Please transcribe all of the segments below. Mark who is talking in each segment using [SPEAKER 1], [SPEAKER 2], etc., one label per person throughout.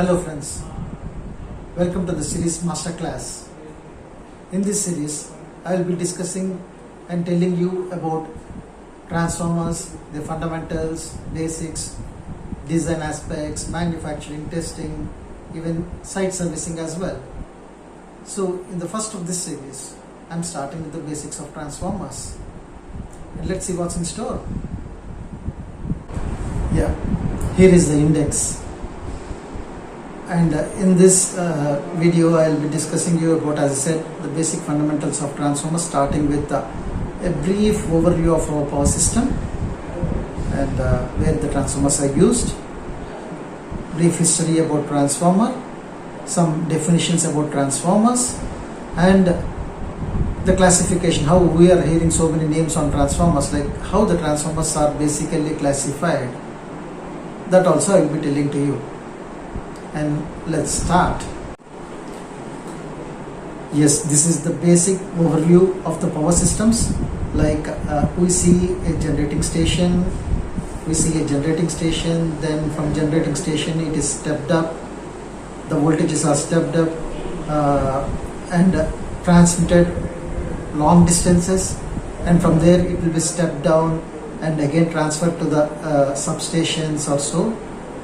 [SPEAKER 1] Hello friends, welcome to the series Masterclass. In this series, I will be discussing and telling you about transformers, their fundamentals, basics, design aspects, manufacturing, testing, even site servicing as well. So in the first of this series, I am starting with the basics of transformers. And let's see what's in store. Yeah, here is the index. And in this video I will be discussing you about, as I said, the basic fundamentals of transformers, starting with a brief overview of our power system and where the transformers are used, brief history about transformer, some definitions about transformers, and the classification, how we are hearing so many names on transformers, like how the transformers are basically classified. That also I will be telling to you. And let's start. Yes, this is the basic overview of the power systems. Like we see a generating station, then from generating station it is stepped up, the voltages are stepped up and transmitted long distances, and from there it will be stepped down and again transferred to the substations or so.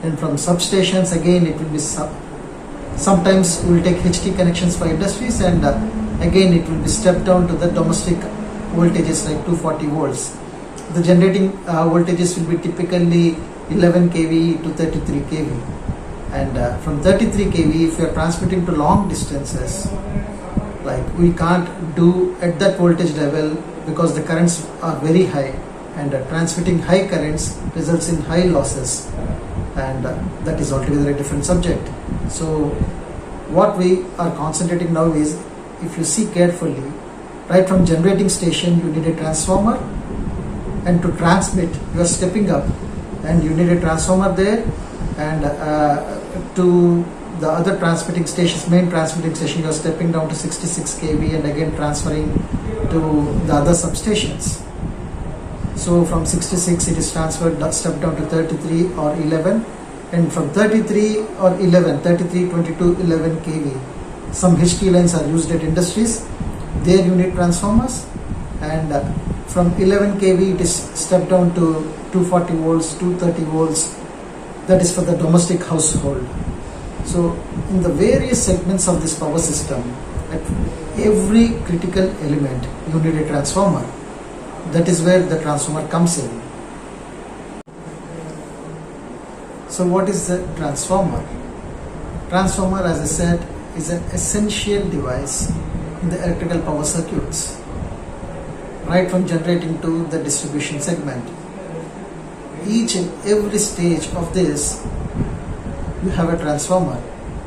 [SPEAKER 1] And from substations again it will be sometimes we will take HT connections for industries, and again it will be stepped down to the domestic voltages like 240 volts. The generating voltages will be typically 11 kV to 33 kV, and from 33 kV, if you are transmitting to long distances, like we can't do at that voltage level because the currents are very high, and transmitting high currents results in high losses, and that is altogether a different subject. So what we are concentrating now is, if you see carefully, right from generating station you need a transformer, and to transmit you are stepping up and you need a transformer there, and to the other transmitting stations, main transmitting station, you are stepping down to 66 kV and again transferring to the other substations. So from 66 it is transferred, stepped down to 33 or 11, and from 33 or 11, 33, 22, 11 kV, some HT lines are used at industries, there you need transformers, and from 11 kV it is stepped down to 240 volts, 230 volts, that is for the domestic household. So in the various segments of this power system, at every critical element you need a transformer. That is where the transformer comes in. So what is the transformer? Transformer, as I said, is an essential device in the electrical power circuits, right from generating to the distribution segment. Each and every stage of this, you have a transformer.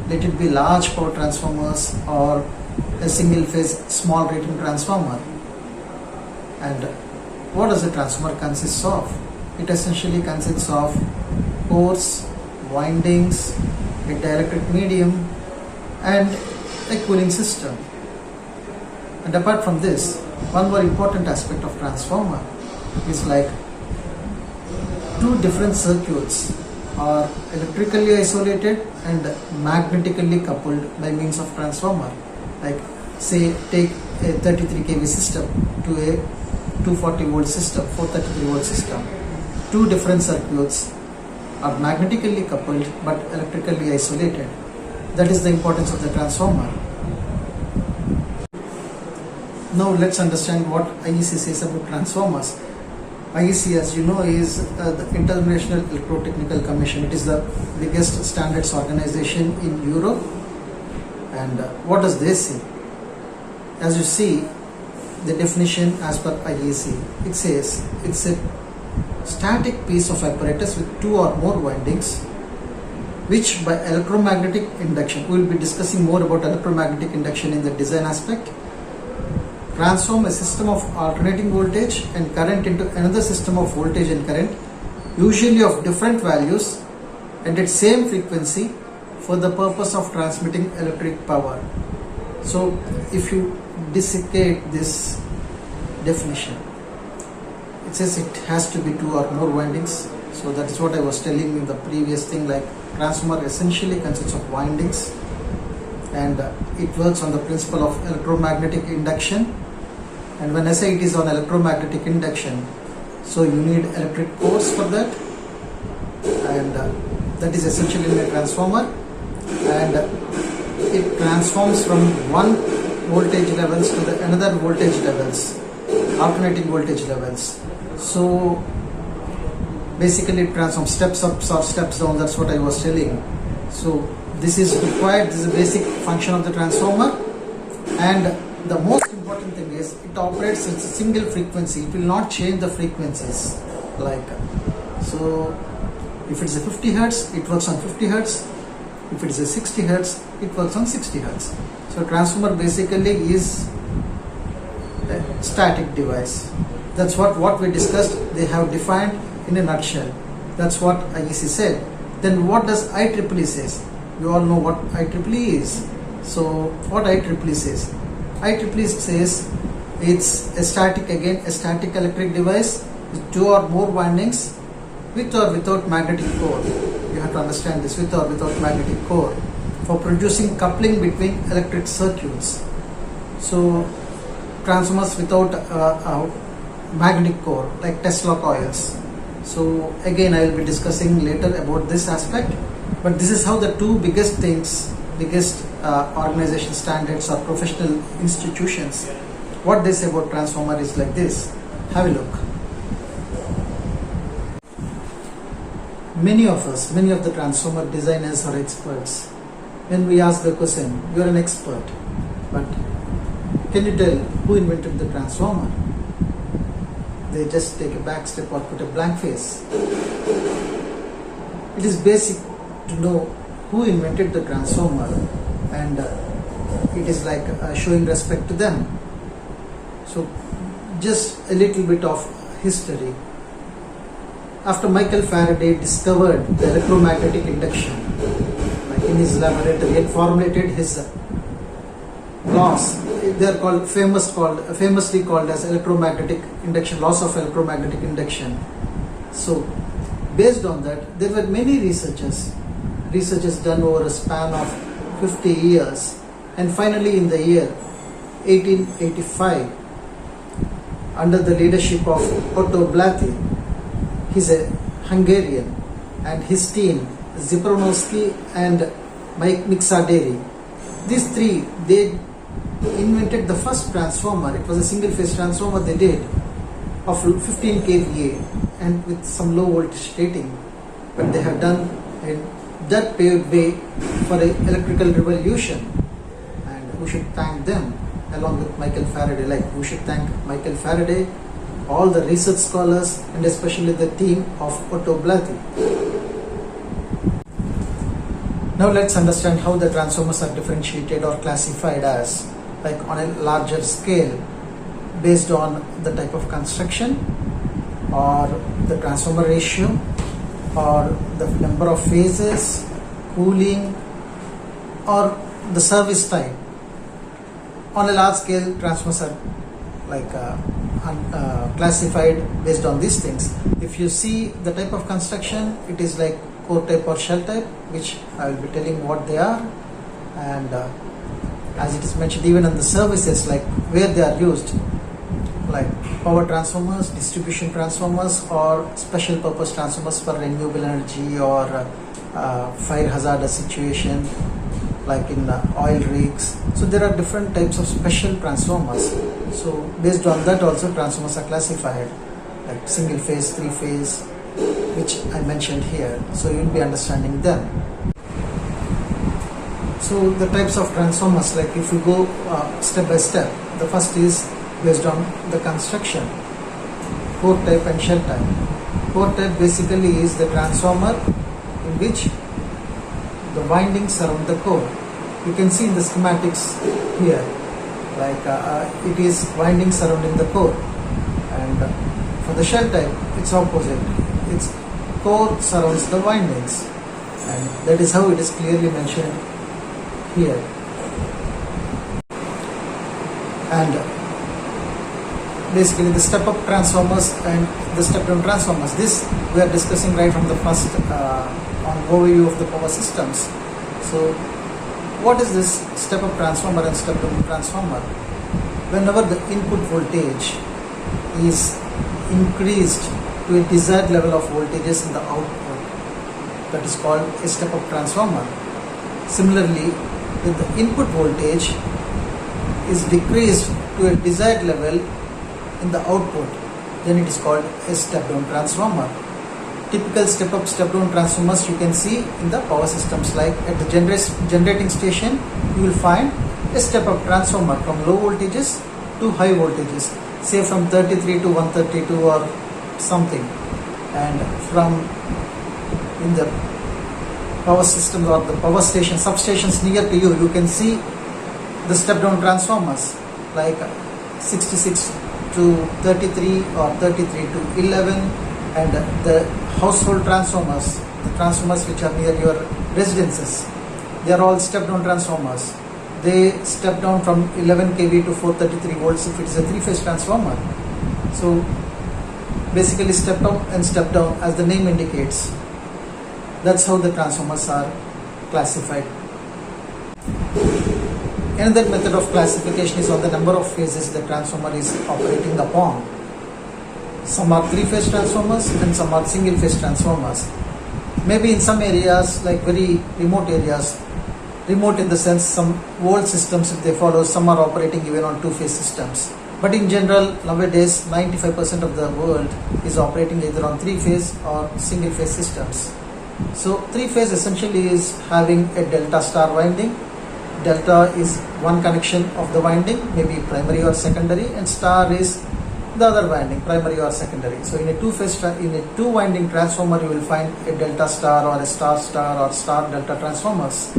[SPEAKER 1] Let it be large power transformers or a single phase small rating transformer. And what does a transformer consist of? It essentially consists of cores, windings, a dielectric medium, and a cooling system. And apart from this, one more important aspect of transformer is like two different circuits are electrically isolated and magnetically coupled by means of transformer. Like say take a 33 kV system to a 240 volt system, 433 volt system. Two different circuits are magnetically coupled but electrically isolated. That is the importance of the transformer. Now let's understand what IEC says about transformers. IEC, as you know, is the International Electrotechnical Commission. It is the biggest standards organization in Europe. And what does they say? As you see, the definition as per IEC, it says it's a static piece of apparatus with two or more windings, which by electromagnetic induction, we will be discussing more about electromagnetic induction in the design aspect, transform a system of alternating voltage and current into another system of voltage and current, usually of different values and at same frequency, for the purpose of transmitting electric power. So if you dissecate this definition, it says it has to be two or more windings, So that is what I was telling in the previous thing, like transformer essentially consists of windings, and it works on the principle of electromagnetic induction. And when I say it is on electromagnetic induction, so you need electric cores for that, and that is essentially in a transformer, and it transforms from one voltage levels to the another voltage levels, alternating voltage levels. So basically it transforms steps up or steps down. That's what I was telling. So this is required. This is a basic function of the transformer, and the most important thing is it operates at a single frequency. It will not change the frequencies. Like so, if it's a 50 hertz, it works on 50 hertz. If it is a 60 hertz, it works on 60 hertz. So transformer basically is a static device. That's what we discussed. They have defined in a nutshell. That's what IEC said. Then what does IEEE says? You all know what IEEE is. So what IEEE says? IEEE says it's a static electric device with 2 or more windings with or without magnetic core. You have to understand this, with or without magnetic core, for producing coupling between electric circuits. So transformers without magnetic core, like Tesla coils. So again I will be discussing later about this aspect, but this is how the two biggest organization standards or professional institutions, what they say about transformer is like this. Have a look. Many of the transformer designers are experts. When we ask the question, you are an expert, but can you tell who invented the transformer? They just take a back step or put a blank face. It is basic to know who invented the transformer, and it is like showing respect to them. So just a little bit of history. After Michael Faraday discovered the electromagnetic induction, like in his laboratory, and formulated his laws. They are called famously called as electromagnetic induction, laws of electromagnetic induction. So based on that, there were many researches done over a span of 50 years, and finally in the year 1885, under the leadership of Otto Blahy, he's a Hungarian, and his team, Zipronowski and Mike Mixaderi, these three, they invented the first transformer. It was a single phase transformer they did of 15 kVA and with some low voltage rating, but they have done that paved way for an electrical revolution, and we should thank them along with Michael Faraday. Like we should thank Michael Faraday, all the research scholars, and especially the team of Otto Blahy. Now let's understand how the transformers are differentiated or classified as, like on a larger scale, based on the type of construction or the transformer ratio or the number of phases, cooling, or the service type. On a large scale, transformers are like classified based on these things. If you see the type of construction, it is like core type or shell type, which I will be telling what they are, and as it is mentioned even in the services, like where they are used, like power transformers, distribution transformers, or special purpose transformers for renewable energy or fire hazardous situation, like in oil rigs. So there are different types of special transformers. So based on that also transformers are classified, like single phase, three phase, which I mentioned here. So you will be understanding them. So the types of transformers, like if you go step by step, the first is based on the construction, core type and shell type. Core type basically is the transformer in which the windings surround the core. You can see in the schematics here, like it is windings surrounding the core. And for the shell type, it's opposite. Its core surrounds the windings, and that is how it is clearly mentioned here. And basically the step-up transformers and the step-down transformers. This we are discussing right from the first on overview of the power systems. So what is this step-up transformer and step-down transformer? Whenever the input voltage is increased to a desired level of voltages in the output, that is called a step-up transformer. Similarly, if the input voltage is decreased to a desired level in the output, then it is called a step-down transformer. Typical step-up, step-down transformers you can see in the power systems, like at the generating station, you will find a step-up transformer from low voltages to high voltages, say from 33 to 132 or something. And from in the power systems or the power station, substations near to you, you can see the step-down transformers like 66 to 33 or 33 to 11, and the household transformers, the transformers which are near your residences, they are all step-down transformers. They step down from 11 kV to 433 volts if it is a three-phase transformer. So basically step up and step down, as the name indicates. That's how the transformers are classified. Another method of classification is on the number of phases the transformer is operating upon. Some are three-phase transformers and some are single-phase transformers. Maybe in some areas, like very remote areas, remote in the sense some old systems if they follow, some are operating even on two-phase systems. But in general, nowadays 95% of the world is operating either on three-phase or single-phase systems. So three-phase essentially is having a delta star winding. Delta is one connection of the winding, maybe primary or secondary, and star is the other winding, primary or secondary. So in a two-winding transformer, you will find a delta star or a star star or star delta transformers.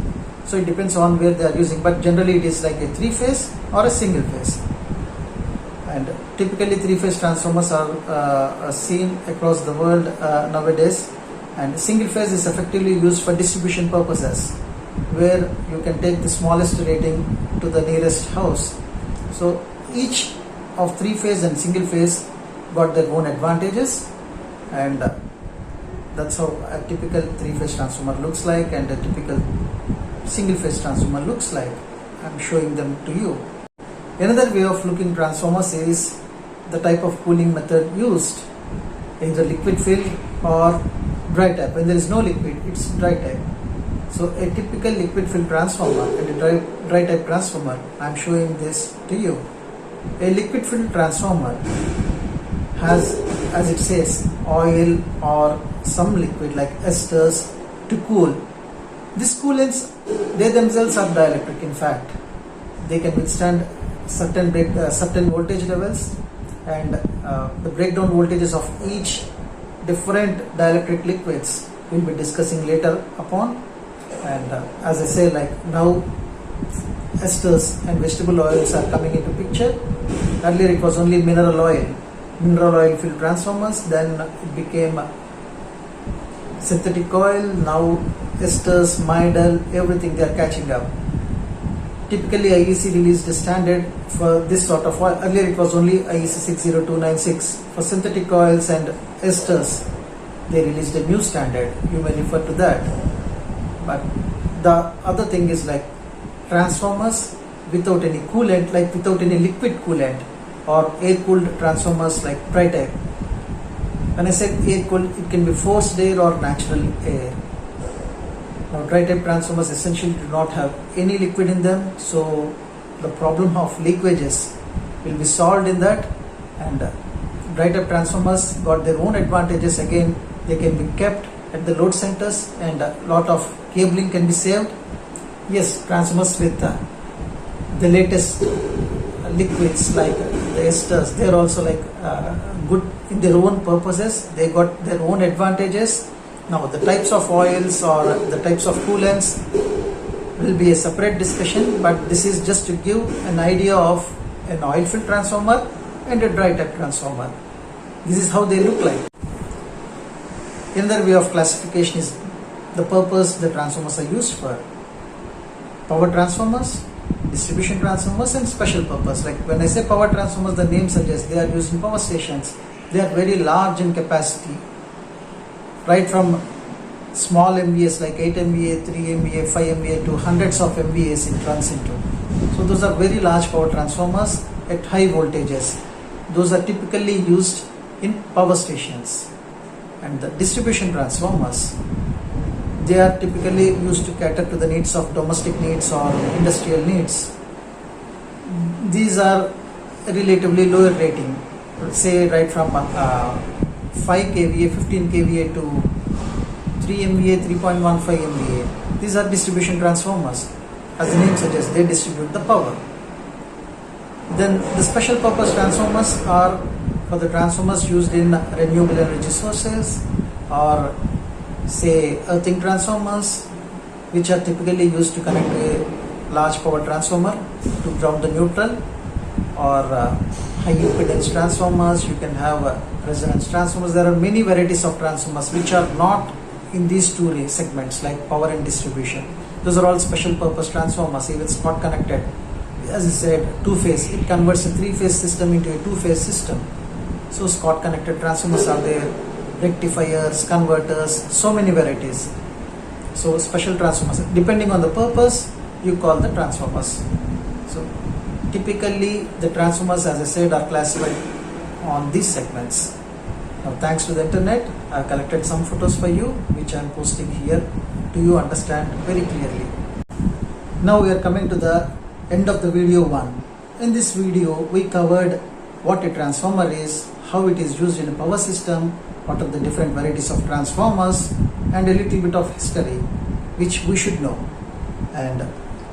[SPEAKER 1] So it depends on where they are using, but generally it is like a three-phase or a single-phase. And typically three-phase transformers are seen across the world nowadays, and single-phase is effectively used for distribution purposes, where you can take the smallest rating to the nearest house. So each of three-phase and single-phase got their own advantages, and that's how a typical three-phase transformer looks like and a typical single-phase transformer looks like. I'm showing them to you. Another way of looking transformers is the type of cooling method used, either liquid filled or dry type. When there is no liquid, it's dry type. So a typical liquid filled transformer and a dry type transformer, I'm showing this to you. A liquid filled transformer has, as it says, oil or some liquid like esters to cool. These coolants, they themselves are dielectric. In fact, they can withstand certain voltage levels, and the breakdown voltages of each different dielectric liquids we'll be discussing later upon. And as I say, like now esters and vegetable oils are coming into picture. Earlier it was only mineral oil filled transformers, then it became synthetic oil, now esters, Midel, everything they are catching up. Typically IEC released a standard for this sort of oil. Earlier it was only IEC 60296. For synthetic oils and esters, they released a new standard. You may refer to that. But the other thing is like transformers without any coolant, like without any liquid coolant, or air-cooled transformers like dry type. When I said air-cooled, it can be forced air or natural air. Now dry type transformers essentially do not have any liquid in them, so the problem of leakages will be solved in that. And dry type transformers got their own advantages. Again, they can be kept at the load centers and a lot of cabling can be saved. Yes, transformers with the latest liquids like the esters, they are also like good in their own purposes. They got their own advantages. Now the types of oils or the types of coolants will be a separate discussion, but this is just to give an idea of an oil filled transformer and a dry type transformer. This is how they look like. Another way of classification is the purpose the transformers are used for. Power transformers, distribution transformers and special purpose. Like when I say power transformers, the name suggests they are used in power stations. They are very large in capacity, right from small MVAs like 8 MVA, 3 MVA, 5 MVA to hundreds of MVAs it runs into. So those are very large power transformers at high voltages. Those are typically used in power stations. And the distribution transformers, they are typically used to cater to the needs of domestic needs or industrial needs. These are relatively lower rating, say right from 5 kVA, 15 kVA to 3 MVA, 3.15 MVA. These are distribution transformers. As the name suggests, they distribute the power. Then the special purpose transformers are for the transformers used in renewable energy sources, or say earthing transformers, which are typically used to connect a large power transformer to ground the neutral, or high impedance transformers. You can have resonance transformers. There are many varieties of transformers which are not in these two segments like power and distribution. Those are all special purpose transformers. Even spot connected, as I said, two-phase, it converts a three-phase system into a two-phase system. So spot connected transformers are there, rectifiers, converters, so many varieties. So special transformers, depending on the purpose, you call the transformers. So typically the transformers, as I said, are classified on these segments. Now thanks to the internet, I have collected some photos for you, which I am posting here to you understand very clearly. Now we are coming to the end of the video 1. In this video, we covered what a transformer is, how it is used in a power system, what are the different varieties of transformers, and a little bit of history which we should know. And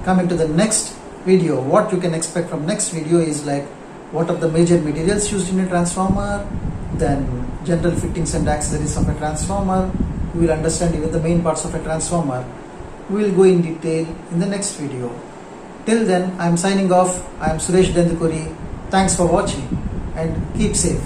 [SPEAKER 1] coming to the next video, what you can expect from next video is like what are the major materials used in a transformer, then general fittings and accessories of a transformer. You will understand even the main parts of a transformer. We will go in detail in the next video. Till then, I am signing off. I am Suresh Dendukuri. Thanks for watching and keep safe.